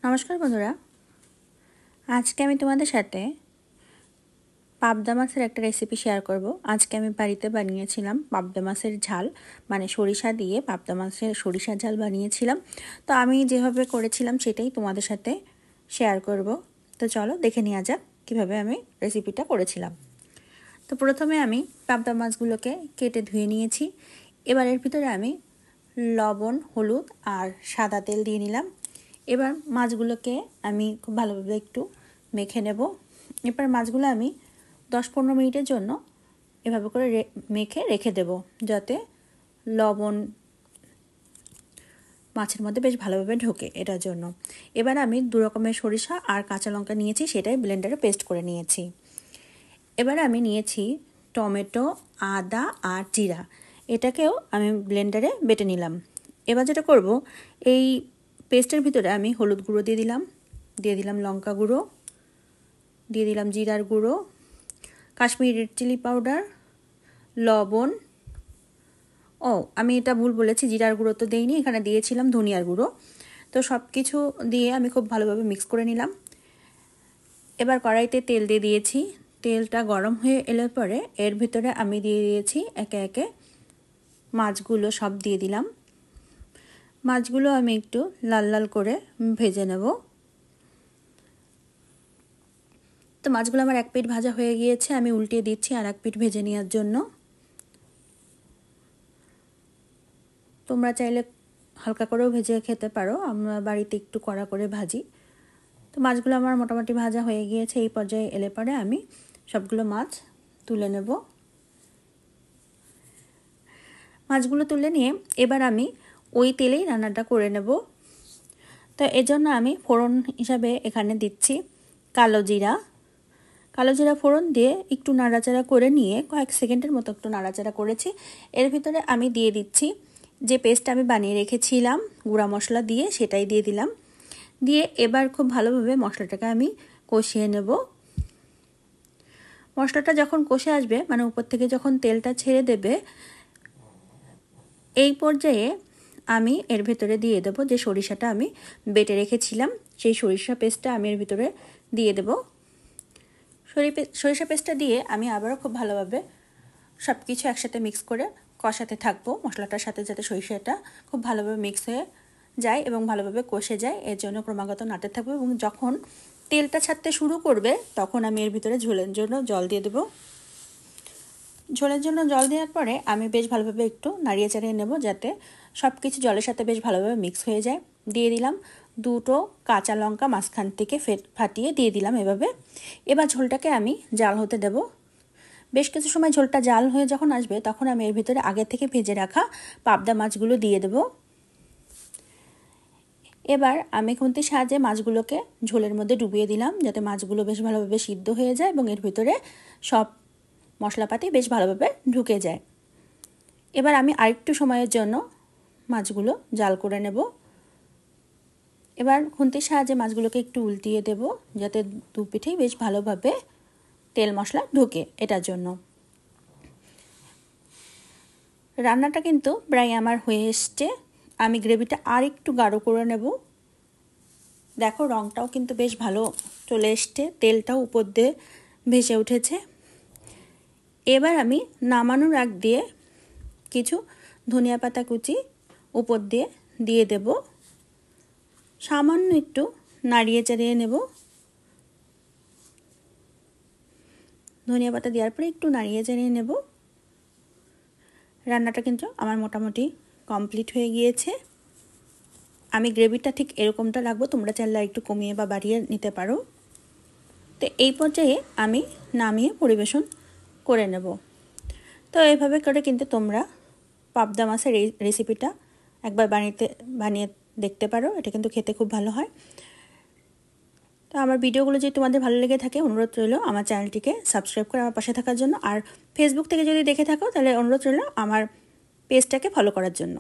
নমস্কার বন্ধুরা, আজকে আমি তোমাদের সাথে পাবদা মাছের একটা রেসিপি শেয়ার করব। আজকে আমি বাড়িতে বানিয়েছিলাম পাবদা মাছের ঝাল, মানে সরিষা দিয়ে পাবদা মাছের সরিষার ঝাল বানিয়েছিলাম। তো আমি যেভাবে করেছিলাম সেটাই তোমাদের সাথে শেয়ার করব। তো চলো দেখে নেওয়া যাক কীভাবে আমি রেসিপিটা করেছিলাম। তো প্রথমে আমি পাবদা মাছগুলোকে কেটে ধুয়ে নিয়েছি। এবার এর ভিতরে আমি লবণ, হলুদ আর সাদা তেল দিয়ে নিলাম। এবার মাছগুলোকে আমি খুব ভালোভাবে একটু মেখে নেব। এবার মাছগুলো আমি 10-15 মিনিটের জন্য এভাবে করে মেখে রেখে দেব, যাতে লবণ মাছের মধ্যে বেশ ভালোভাবে ঢোকে, এটার জন্য। এবার আমি 2 রকমের সরিষা আর কাঁচা লঙ্কা নিয়েছি, সেটাই ব্লেন্ডারে পেস্ট করে নিয়েছি। এবার আমি নিয়েছি টমেটো, আদা আর জিরা, এটাকেও আমি ব্লেন্ডারে বেটে নিলাম। এবার যেটা করব, এই পেস্টের ভিতরে আমি হলুদ গুঁড়ো দিয়ে দিলাম লঙ্কা গুঁড়ো, দিয়ে দিলাম জিরার গুঁড়ো, কাশ্মীরি রেড চিলি পাউডার, লবণ। আমি এটা ভুল বলেছি, জিরার গুঁড়ো তো দেইনি, এখানে দিয়েছিলাম ধনিয়ার গুঁড়ো। তো সব কিছু দিয়ে আমি খুব ভালোভাবে মিক্স করে নিলাম। এবার কড়াইতে তেল দিয়ে দিয়েছি। তেলটা গরম হয়ে এলে পরে এর ভিতরে আমি দিয়ে দিয়েছি একে একে মাছগুলো, সব দিয়ে দিলাম। মাছগুলো আমি একটু লাল লাল করে ভেজে নেব। তো মাছগুলো আমার এক পিঠ ভাজা হয়ে গিয়েছে, আমি উল্টিয়ে দিচ্ছি আর এক পিঠ ভেজে নেওয়ার জন্য। তোমরা চাইলে হালকা করেও ভেজে খেতে পারো, আমরা বাড়িতে একটু কড়া করে ভাজি। তো মাছগুলো আমার মোটামুটি ভাজা হয়ে গিয়েছে। এই পর্যায়ে এলে পরে আমি সবগুলো মাছ তুলে নেব। মাছগুলো তুলে নিয়ে এবার আমি ওই তেলেই রান্নাটা করে নেব। তো এজন্য আমি ফোড়ন হিসাবে এখানে দিচ্ছি কালো জিরা ফোড়ন দিয়ে একটু নাড়াচাড়া করে নিয়ে কয়েক সেকেন্ডের মতো একটু নাড়াচাড়া করেছি। এর ভিতরে আমি দিয়ে দিচ্ছি যে পেস্ট আমি বানিয়ে রেখেছিলাম গুঁড়া মশলা দিয়ে, সেটাই দিয়ে দিলাম। দিয়ে এবার খুব ভালোভাবে মশলাটাকে আমি কষিয়ে নেব। মশলাটা যখন কষে আসবে, মানে উপর থেকে যখন তেলটা ছেড়ে দেবে, এই পর্যায়ে আমি এর ভিতরে দিয়ে দেব যে সরিষাটা আমি বেটে রেখেছিলাম, সেই সরিষা পেস্টটা আমি এর ভিতরে দিয়ে দেব। সরিষা পেস্টটা দিয়ে আমি আবারও খুব ভালোভাবে সব কিছু একসাথে মিক্স করে কষাতে থাকবো মশলাটার সাথে, যাতে সরিষাটা খুব ভালোভাবে মিক্স হয়ে যায় এবং ভালোভাবে কষে যায়। এর জন্য ক্রমাগত নাড়তে থাকবো এবং যখন তেলটা ছাড়তে শুরু করবে তখন আমি এর ভিতরে ঝোলের জন্য জল দিয়ে দেবো। ঝোলের জন্য জল দেওয়ার পরে আমি বেশ ভালোভাবে একটু নাড়িয়ে চাড়িয়ে নেব, যাতে সব কিছু জলের সাথে বেশ ভালোভাবে মিক্স হয়ে যায়। দিয়ে দিলাম 2টো কাঁচা লঙ্কা মাঝখান থেকে ফাটিয়ে দিয়ে দিলাম এভাবে। এবার ঝোলটাকে আমি জাল হতে দেব। বেশ কিছু সময় ঝোলটা জাল হয়ে যখন আসবে, তখন আমি এর ভিতরে আগে থেকে ভেজে রাখা পাবদা মাছগুলো দিয়ে দেব। এবার আমি খুন্তির সাহায্যে মাছগুলোকে ঝোলের মধ্যে ডুবিয়ে দিলাম, যাতে মাছগুলো বেশ ভালোভাবে সিদ্ধ হয়ে যায় এবং এর ভিতরে সব মশলাপাতি বেশ ভালোভাবে ঢুকে যায়। এবার আমি আরেকটু সময়ের জন্য মাছগুলো জাল করে নেব। এবার খুন্তির সাহায্যে মাছগুলোকে একটু উল্টিয়ে দেব, যাতে দু পিঠেই বেশ ভালোভাবে তেল মশলা ঢোকে, এটার জন্য। রান্নাটা কিন্তু প্রায় আমার হয়ে এসছে। আমি গ্রেভিটা আর একটু গাঢ় করে নেব। দেখো রঙটাও কিন্তু বেশ ভালো চলে এসছে, তেলটাও উপর দিয়ে ভেসে উঠেছে। এবার আমি নামানোর আগ দিয়ে কিছু ধনিয়া পাতা কুচি উপর দিয়ে দেব। সামান্য একটু নাড়িয়ে চাড়িয়ে নেব। ধনিয়া পাতা দেওয়ার পরে একটু নাড়িয়ে চাড়িয়ে নেব। রান্নাটা কিন্তু আমার মোটামুটি কমপ্লিট হয়ে গিয়েছে। আমি গ্রেভিটা ঠিক এরকমটা রাখবো, তোমরা চাইলে একটু কমিয়ে বা বাড়িয়ে নিতে পারো। তো এই পর্যায়ে আমি নামিয়ে পরিবেশন করে নেব। তো এইভাবে করে কিন্তু তোমরা পাবদা মাছের এই রেসিপিটা একবার বানিয়ে দেখতে পারো, এটা কিন্তু খেতে খুব ভালো হয়। তো আমার ভিডিওগুলো যদি তোমাদের ভালো লেগে থাকে, অনুরোধ রইল আমার চ্যানেলটিকে সাবস্ক্রাইব করে আমার পাশে থাকার জন্য। আর ফেসবুক থেকে যদি দেখে থাকো, তাহলে অনুরোধ রইল আমার পেজটাকে ফলো করার জন্য।